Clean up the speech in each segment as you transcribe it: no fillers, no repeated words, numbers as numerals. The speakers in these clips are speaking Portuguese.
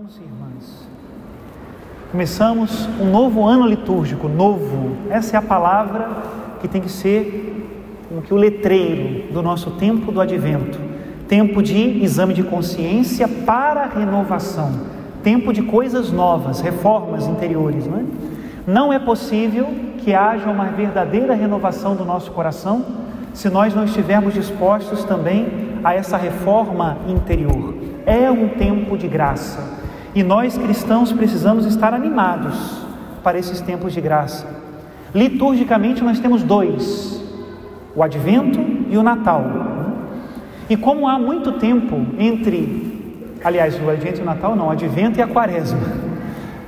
Irmãos e irmãs, começamos um novo ano litúrgico, novo. Essa é a palavra que tem que ser como que o letreiro do nosso tempo do advento. Tempo de exame de consciência para renovação, tempo de coisas novas, reformas interiores, não é? Não é possível que haja uma verdadeira renovação do nosso coração se nós não estivermos dispostos também a essa reforma interior. É um tempo de graça e nós cristãos precisamos estar animados para esses tempos de graça. Liturgicamente nós temos dois: o Advento e o Natal. E como há muito tempo entre, aliás, o Advento e o Natal não, o Advento e a Quaresma,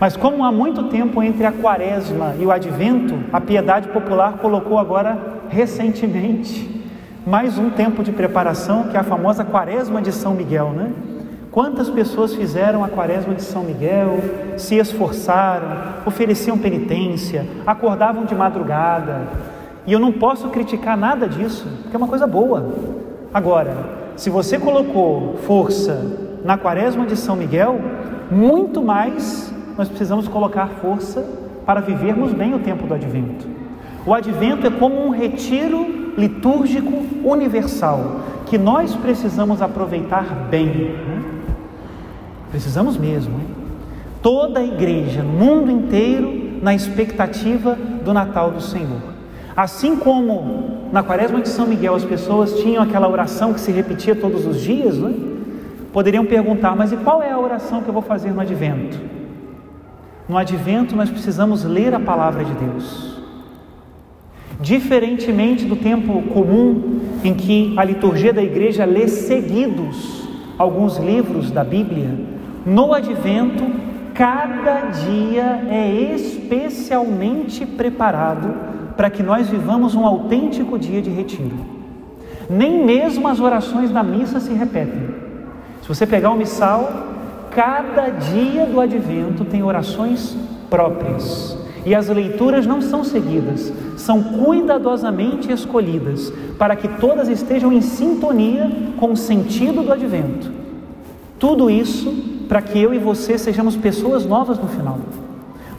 mas como há muito tempo entre a Quaresma e o Advento, a piedade popular colocou agora recentemente mais um tempo de preparação, que é a famosa Quaresma de São Miguel, né? Quantas pessoas fizeram a Quaresma de São Miguel, se esforçaram, ofereciam penitência, acordavam de madrugada, e eu não posso criticar nada disso, porque é uma coisa boa. Agora, se você colocou força na Quaresma de São Miguel, muito mais nós precisamos colocar força para vivermos bem o tempo do Advento. O Advento é como um retiro litúrgico universal, que nós precisamos aproveitar bem, né? Precisamos mesmo, hein? Toda a igreja, no mundo inteiro, na expectativa do Natal do Senhor. Assim como na Quaresma de São Miguel as pessoas tinham aquela oração que se repetia todos os dias, né? Poderiam perguntar, mas e qual é a oração que eu vou fazer no Advento? No Advento nós precisamos ler a palavra de Deus. Diferentemente do tempo comum em que a liturgia da igreja lê seguidos alguns livros da Bíblia, no Advento cada dia é especialmente preparado para que nós vivamos um autêntico dia de retiro. Nem mesmo as orações da missa se repetem. Se você pegar o missal, cada dia do Advento tem orações próprias. E as leituras não são seguidas, são cuidadosamente escolhidas, para que todas estejam em sintonia com o sentido do Advento. Tudo isso para que eu e você sejamos pessoas novas no final.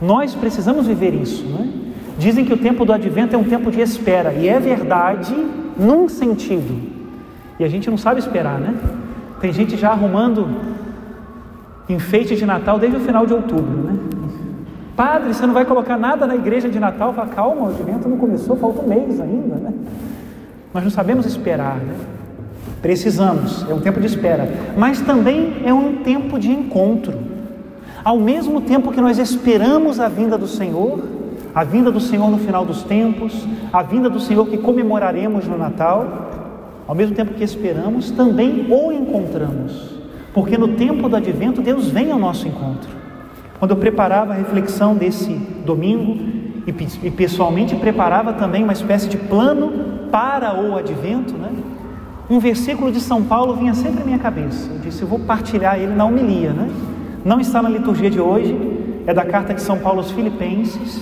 Nós precisamos viver isso, não é? Dizem que o tempo do Advento é um tempo de espera, e é verdade num sentido. E a gente não sabe esperar, né? Tem gente já arrumando enfeite de Natal desde o final de outubro, né? Padre, você não vai colocar nada na igreja de Natal? Fala, calma, o Advento não começou, falta um mês ainda, né? Nós não sabemos esperar, né? Precisamos, é um tempo de espera, mas também é um tempo de encontro. Ao mesmo tempo que nós esperamos a vinda do Senhor no final dos tempos, a vinda do Senhor que comemoraremos no Natal, ao mesmo tempo que esperamos, também o encontramos, porque no tempo do Advento Deus vem ao nosso encontro. Quando eu preparava a reflexão desse domingo, e pessoalmente preparava também uma espécie de plano para o Advento, né? Um versículo de São Paulo vinha sempre à minha cabeça. Eu disse, eu vou partilhar ele na homilia, né? Não está na liturgia de hoje, é da carta de São Paulo aos Filipenses,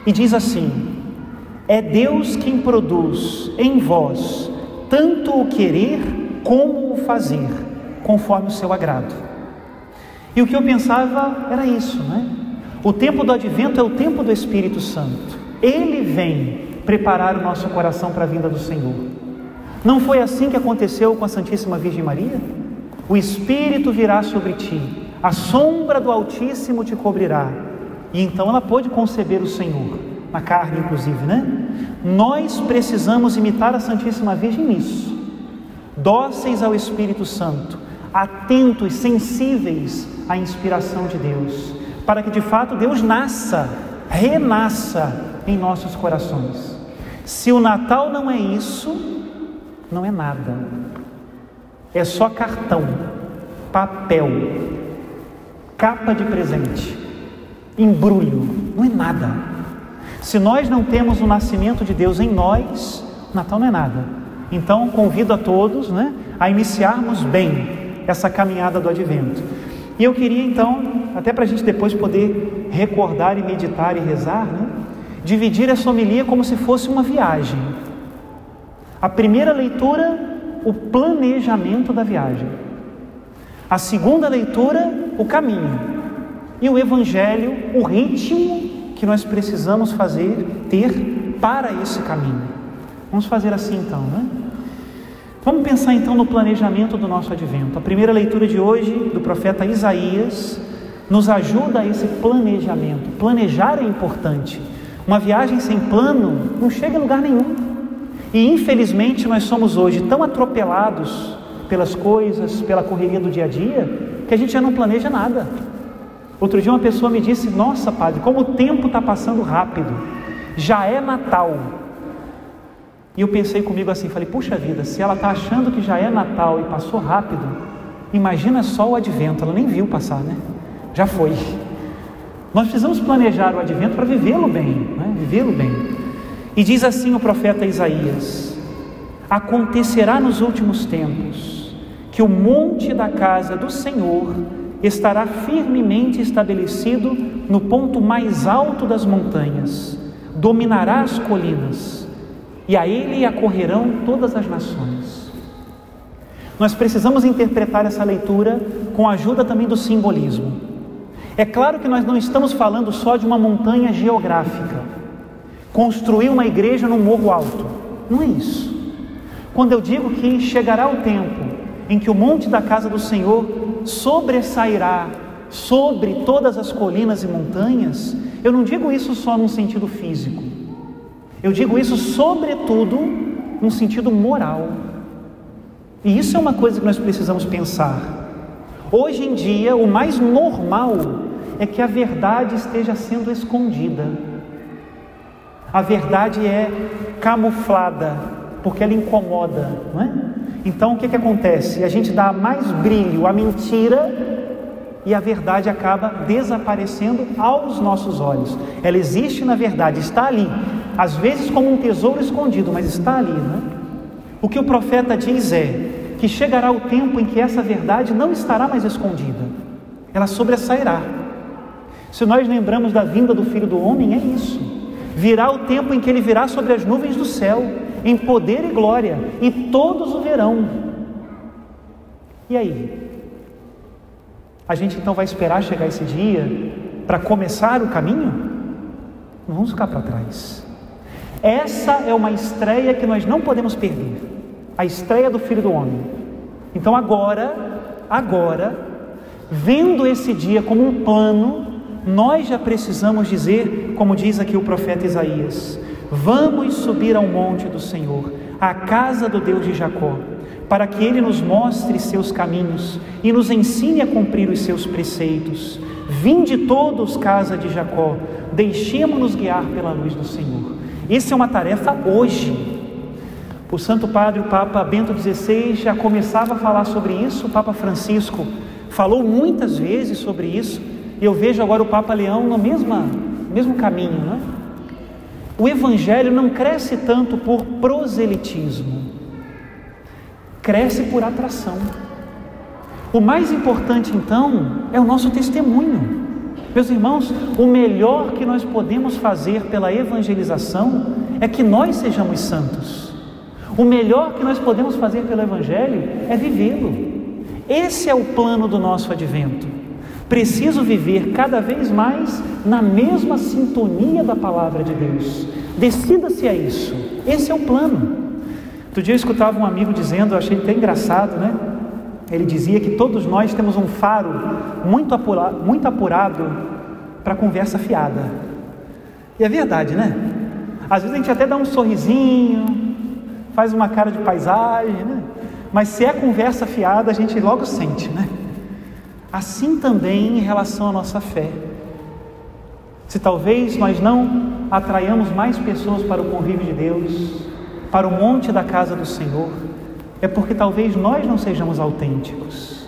e diz assim: é Deus quem produz em vós tanto o querer como o fazer, conforme o seu agrado. E o que eu pensava era isso, né? O tempo do Advento é o tempo do Espírito Santo. Ele vem preparar o nosso coração para a vinda do Senhor. Não foi assim que aconteceu com a Santíssima Virgem Maria? O Espírito virá sobre ti, a sombra do Altíssimo te cobrirá. E então ela pôde conceber o Senhor, na carne inclusive, né? Nós precisamos imitar a Santíssima Virgem nisso. Dóceis ao Espírito Santo, atentos, sensíveis à inspiração de Deus, para que de fato Deus renasça em nossos corações. Se o Natal não é isso, não é nada, é só cartão, papel, capa de presente, embrulho, não é nada. Se nós não temos o nascimento de Deus em nós, o Natal não é nada. Então convido a todos, né, a iniciarmos bem essa caminhada do Advento. E eu queria então, até para a gente depois poder recordar e meditar e rezar, né, dividir essa homilia como se fosse uma viagem. A primeira leitura, o planejamento da viagem. A segunda leitura, o caminho, e o Evangelho, o ritmo que nós precisamos ter para esse caminho. Vamos fazer assim então, né? Vamos pensar então no planejamento do nosso advento. A primeira leitura de hoje, do profeta Isaías, nos ajuda a esse planejamento. Planejar é importante. Uma viagem sem plano não chega a lugar nenhum. E infelizmente nós somos hoje tão atropelados pelas coisas, pela correria do dia a dia, que a gente já não planeja nada. Outro dia uma pessoa me disse: nossa, padre, como o tempo está passando rápido, já é Natal. E eu pensei comigo assim, falei: puxa vida, se ela está achando que já é Natal e passou rápido, imagina só o advento. Ela nem viu passar, né? Já foi. Nós precisamos planejar o advento para vivê-lo bem, né? Vivê-lo bem. E diz assim o profeta Isaías: acontecerá nos últimos tempos que o monte da casa do Senhor estará firmemente estabelecido no ponto mais alto das montanhas, dominará as colinas, e a ele acorrerão todas as nações. Nós precisamos interpretar essa leitura com a ajuda também do simbolismo. É claro que nós não estamos falando só de uma montanha geográfica, construir uma igreja num morro alto, não é isso. Quando eu digo que chegará o tempo em que o monte da casa do Senhor sobressairá sobre todas as colinas e montanhas, eu não digo isso só num sentido físico, eu digo isso sobretudo num sentido moral. E isso é uma coisa que nós precisamos pensar. Hoje em dia, o mais normal é que a verdade esteja sendo escondida. A verdade é camuflada, porque ela incomoda, não é? Então o que acontece? A gente dá mais brilho à mentira e a verdade acaba desaparecendo aos nossos olhos. Ela existe na verdade, está ali, às vezes como um tesouro escondido, mas está ali, não é? O que o profeta diz é que chegará o tempo em que essa verdade não estará mais escondida, ela sobressairá. Se nós lembramos da vinda do Filho do Homem, é isso. Virá o tempo em que ele virá sobre as nuvens do céu, em poder e glória, e todos o verão. E aí? A gente então vai esperar chegar esse dia para começar o caminho? Não vamos ficar para trás. Essa é uma estreia que nós não podemos perder, a estreia do Filho do Homem. Então agora, vendo esse dia como um plano, nós já precisamos dizer, como diz aqui o profeta Isaías: vamos subir ao monte do Senhor, à casa do Deus de Jacó, para que Ele nos mostre seus caminhos e nos ensine a cumprir os seus preceitos. Vinde todos, casa de Jacó, deixemo-nos guiar pela luz do Senhor. Essa é uma tarefa hoje. O Santo Padre, o Papa Bento XVI, já começava a falar sobre isso. O Papa Francisco falou muitas vezes sobre isso, e eu vejo agora o Papa Leão no mesmo caminho, né? O Evangelho não cresce tanto por proselitismo, cresce por atração. O mais importante então é o nosso testemunho. Meus irmãos, o melhor que nós podemos fazer pela evangelização é que nós sejamos santos. O melhor que nós podemos fazer pelo Evangelho é vivê-lo. Esse é o plano do nosso advento. Preciso viver cada vez mais na mesma sintonia da palavra de Deus. Decida-se a isso. Esse é o plano. Outro dia eu escutava um amigo dizendo, eu achei até engraçado, né? Ele dizia que todos nós temos um faro muito apurado para conversa fiada. E é verdade, né? Às vezes a gente até dá um sorrisinho, faz uma cara de paisagem, né? Mas se é conversa fiada, a gente logo sente, né? Assim também em relação à nossa fé. Se talvez nós não atraiamos mais pessoas para o convívio de Deus, para o monte da casa do Senhor, é porque talvez nós não sejamos autênticos.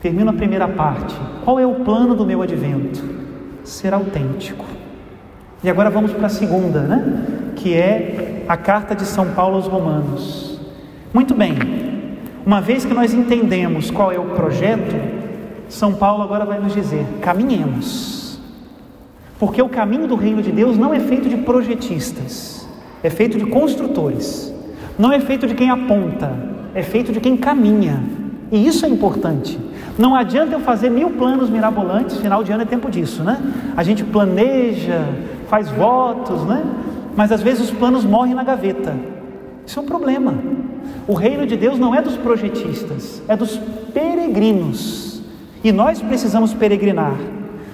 Termino a primeira parte. Qual é o plano do meu advento? Ser autêntico. E agora vamos para a segunda, né? Que é a carta de São Paulo aos Romanos. Muito bem, uma vez que nós entendemos qual é o projeto, São Paulo agora vai nos dizer: caminhemos. Porque o caminho do reino de Deus não é feito de projetistas, é feito de construtores. Não é feito de quem aponta, é feito de quem caminha. E isso é importante. Não adianta eu fazer 1000 planos mirabolantes, final de ano é tempo disso, né? A gente planeja, faz votos, né? Mas às vezes os planos morrem na gaveta. Isso é um problema. O reino de Deus não é dos projetistas, é dos peregrinos. E nós precisamos peregrinar.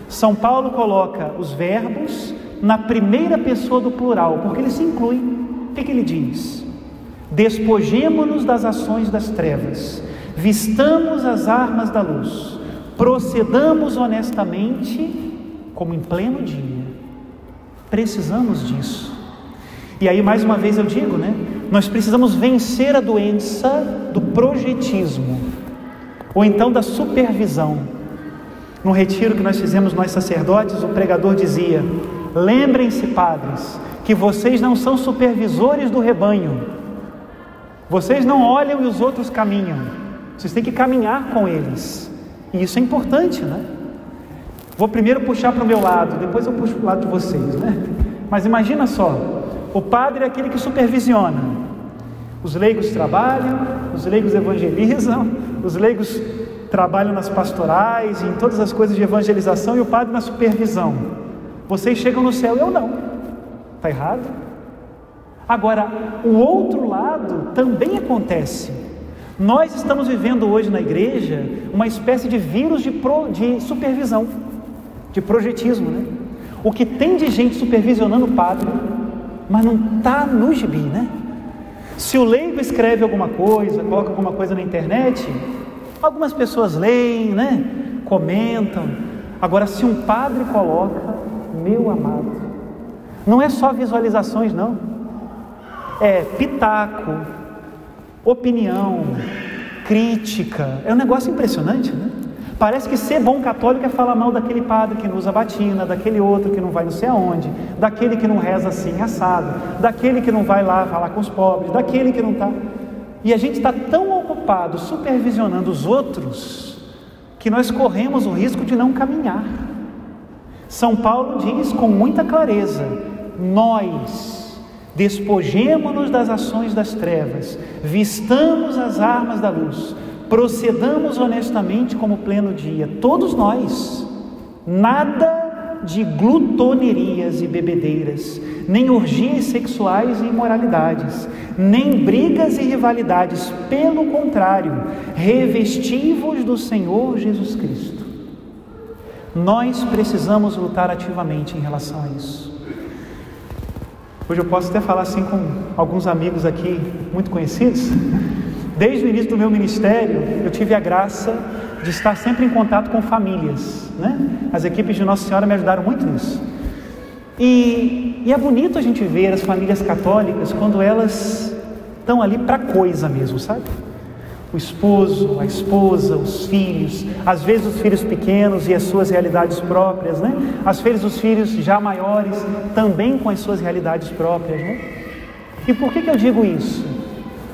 São Paulo coloca os verbos na primeira pessoa do plural, porque ele se inclui. O que ele diz? Despojemo-nos das ações das trevas, vistamos as armas da luz, procedamos honestamente como em pleno dia. Precisamos disso. E aí mais uma vez eu digo, né? Nós precisamos vencer a doença do projetismo, ou então da supervisão. No retiro que nós fizemos, nós sacerdotes, o pregador dizia: lembrem-se, padres, que vocês não são supervisores do rebanho. Vocês não olham e os outros caminham. Vocês têm que caminhar com eles. E isso é importante, né? Vou primeiro puxar para o meu lado, depois eu puxo para o lado de vocês, né? Mas imagina só, o padre é aquele que supervisiona. Os leigos trabalham, os leigos evangelizam, os leigos trabalham nas pastorais e em todas as coisas de evangelização, e o padre na supervisão. Vocês chegam no céu, eu não. Está errado? Agora, o outro lado também acontece. Nós estamos vivendo hoje na igreja uma espécie de vírus de supervisão, de projetismo, né? O que tem de gente supervisionando o padre, mas não está no gibi, né? Se o leigo escreve alguma coisa, coloca alguma coisa na internet, algumas pessoas leem, né? Comentam. Agora, se um padre coloca, meu amado, não é só visualizações, não. É pitaco, opinião, crítica. É um negócio impressionante, né? Parece que ser bom católico é falar mal daquele padre que não usa batina, daquele outro que não vai não sei aonde, daquele que não reza assim assado, daquele que não vai lá falar com os pobres, daquele que não está. E a gente está tão ocupado supervisionando os outros que nós corremos o risco de não caminhar. São Paulo diz com muita clareza: nós despojemo-nos das ações das trevas, vistamos as armas da luz, procedamos honestamente como pleno dia. Todos nós. Nada de glutonerias e bebedeiras, nem orgias sexuais e imoralidades, nem brigas e rivalidades. Pelo contrário, revesti-vos do Senhor Jesus Cristo. Nós precisamos lutar ativamente em relação a isso. Hoje eu posso até falar assim com alguns amigos aqui muito conhecidos. Desde o início do meu ministério, eu tive a graça de estar sempre em contato com famílias, né? As equipes de Nossa Senhora me ajudaram muito nisso. E é bonito a gente ver as famílias católicas quando elas estão ali para coisa mesmo, sabe? O esposo, a esposa, os filhos, às vezes os filhos pequenos e as suas realidades próprias, né? Às vezes os filhos já maiores também com as suas realidades próprias, né? E por que eu digo isso?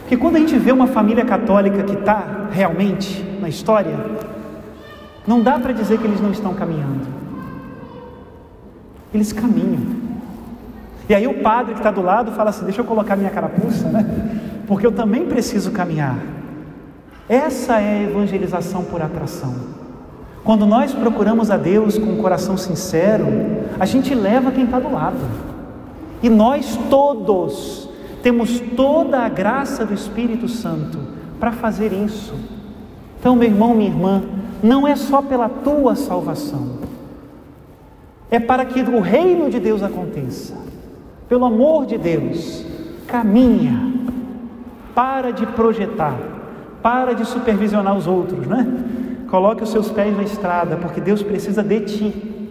Porque quando a gente vê uma família católica que está realmente na história, não dá para dizer que eles não estão caminhando. Eles caminham. E aí o padre que está do lado fala assim: deixa eu colocar minha carapuça, né? Porque eu também preciso caminhar. Essa é a evangelização por atração. Quando nós procuramos a Deus com um coração sincero, a gente leva quem está do lado. E nós todos temos toda a graça do Espírito Santo para fazer isso. Então, meu irmão, minha irmã, não é só pela tua salvação, é para que o reino de Deus aconteça. Pelo amor de Deus, caminha, para de projetar, para de supervisionar os outros, né? Coloque os seus pés na estrada, porque Deus precisa de ti.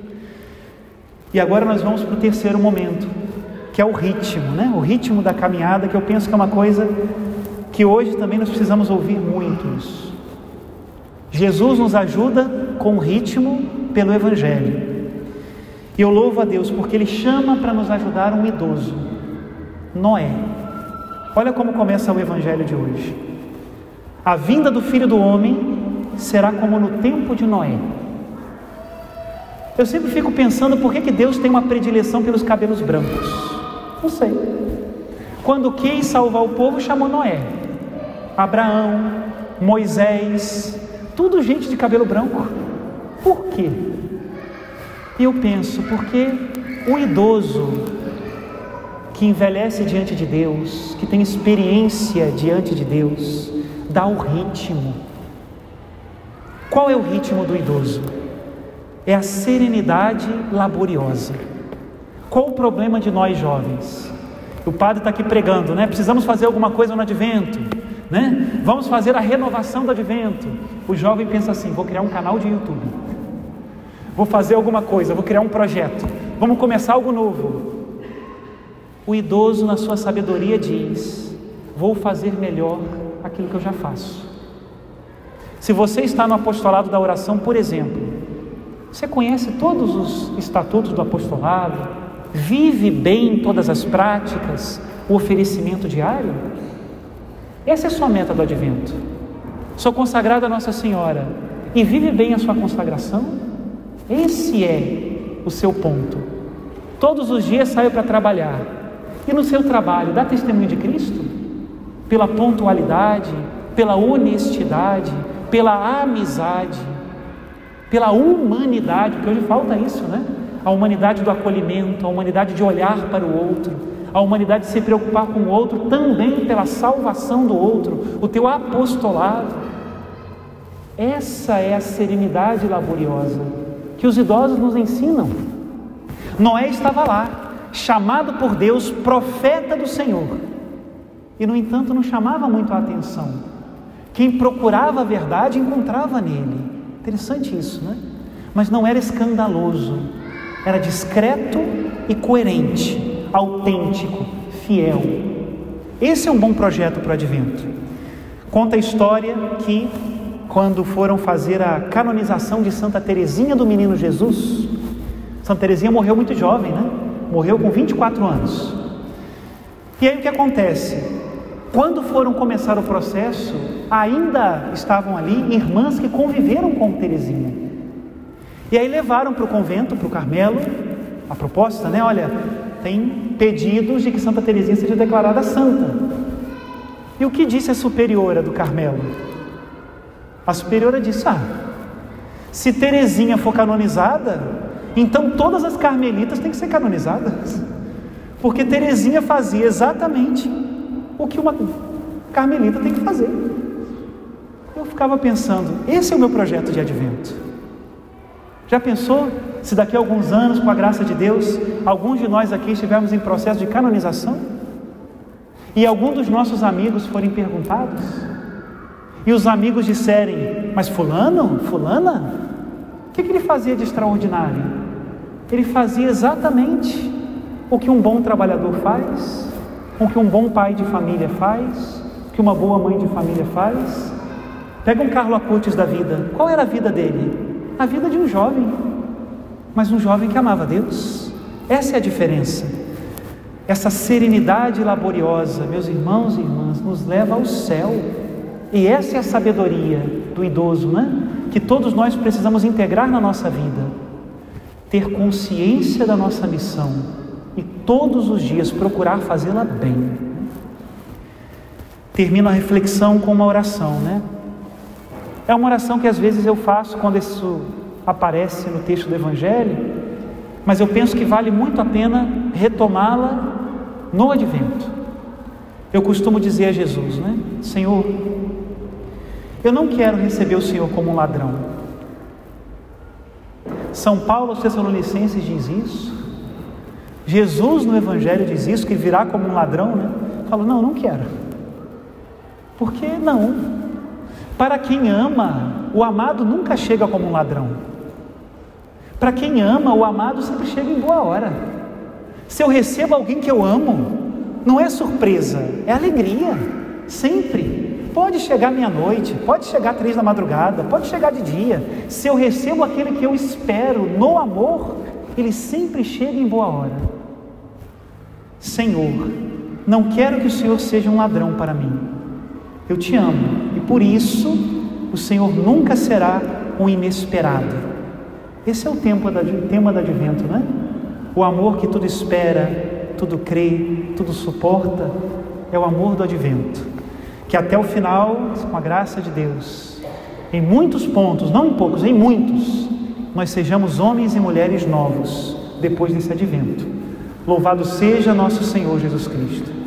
E agora nós vamos para o terceiro momento, que é o ritmo, né? O ritmo da caminhada, que eu penso que é uma coisa que hoje também nós precisamos ouvir muito isso. Jesus nos ajuda com o ritmo pelo Evangelho. E eu louvo a Deus porque Ele chama para nos ajudar um idoso, Noé. Olha como começa o Evangelho de hoje. A vinda do Filho do Homem será como no tempo de Noé. Eu sempre fico pensando por que Deus tem uma predileção pelos cabelos brancos. Não sei. Quando quis salvar o povo, chamou Noé, Abraão, Moisés, tudo gente de cabelo branco. Por quê? E eu penso, porque o idoso que envelhece diante de Deus, que tem experiência diante de Deus, dá o ritmo. Qual é o ritmo do idoso? É a serenidade laboriosa. Qual o problema de nós jovens? O padre está aqui pregando, né? Precisamos fazer alguma coisa no advento, né? Vamos fazer a renovação do advento. O jovem pensa assim: vou criar um canal de YouTube, vou fazer alguma coisa, vou criar um projeto, vamos começar algo novo. O idoso, na sua sabedoria, diz: vou fazer melhor aquilo que eu já faço. Se você está no apostolado da oração, por exemplo, você conhece todos os estatutos do apostolado, vive bem todas as práticas, o oferecimento diário? Essa é a sua meta do advento. Sou consagrado a Nossa Senhora e vive bem a sua consagração? Esse é o seu ponto. Todos os dias saio para trabalhar, e no seu trabalho dá testemunho de Cristo? Pela pontualidade, pela honestidade, pela amizade, pela humanidade, porque hoje falta isso, né? A humanidade do acolhimento, a humanidade de olhar para o outro, a humanidade de se preocupar com o outro, também pela salvação do outro, o teu apostolado. Essa é a serenidade laboriosa que os idosos nos ensinam. Noé estava lá, chamado por Deus, profeta do Senhor, e no entanto não chamava muito a atenção. Quem procurava a verdade encontrava nele. Interessante isso, né? Mas não era escandaloso, era discreto e coerente, autêntico, fiel. Esse é um bom projeto para o advento. Conta a história que, quando foram fazer a canonização de Santa Teresinha do Menino Jesus, Santa Teresinha morreu muito jovem, né? Morreu com 24 anos. E aí o que acontece? Quando foram começar o processo, ainda estavam ali irmãs que conviveram com Teresinha. E aí levaram para o convento, para o Carmelo, a proposta, né? Olha, tem pedidos de que Santa Teresinha seja declarada santa. E o que disse a superiora do Carmelo? A superiora disse: se Teresinha for canonizada, então todas as carmelitas têm que ser canonizadas, porque Teresinha fazia exatamente o que uma carmelita tem que fazer. Eu ficava pensando, esse é o meu projeto de advento. Já pensou se daqui a alguns anos, com a graça de Deus, alguns de nós aqui estivermos em processo de canonização e algum dos nossos amigos forem perguntados e os amigos disserem: mas fulano, fulana, o que ele fazia de extraordinário? Ele fazia exatamente o que um bom trabalhador faz, o que um bom pai de família faz, o que uma boa mãe de família faz. Pega um Carlo Acutis da vida. Qual era a vida dele? A vida de um jovem, mas um jovem que amava Deus. Essa é a diferença. Essa serenidade laboriosa, meus irmãos e irmãs, nos leva ao céu. E essa é a sabedoria do idoso, né? Que todos nós precisamos integrar na nossa vida. Ter consciência da nossa missão e todos os dias procurar fazê-la bem. Termino a reflexão com uma oração, né? É uma oração que às vezes eu faço quando isso aparece no texto do Evangelho, mas eu penso que vale muito a pena retomá-la no advento. Eu costumo dizer a Jesus, né? Senhor, eu não quero receber o Senhor como um ladrão. São Paulo aos Tessalonicenses diz isso. Jesus no Evangelho diz isso, que virá como um ladrão, né? Falo, não quero. Por que não? Para quem ama, o amado nunca chega como um ladrão. Para quem ama, o amado sempre chega em boa hora. Se eu recebo alguém que eu amo, não é surpresa, é alegria, sempre. Pode chegar meia-noite, pode chegar 3 da madrugada, pode chegar de dia. Se eu recebo aquele que eu espero no amor, ele sempre chega em boa hora. Senhor, não quero que o Senhor seja um ladrão para mim. Eu te amo e por isso o Senhor nunca será um inesperado. Esse é o tema do advento, né? O amor que tudo espera, tudo crê, tudo suporta, é o amor do advento. Que até o final, com a graça de Deus, em muitos pontos, não em poucos, em muitos, nós sejamos homens e mulheres novos depois desse advento. Louvado seja nosso Senhor Jesus Cristo.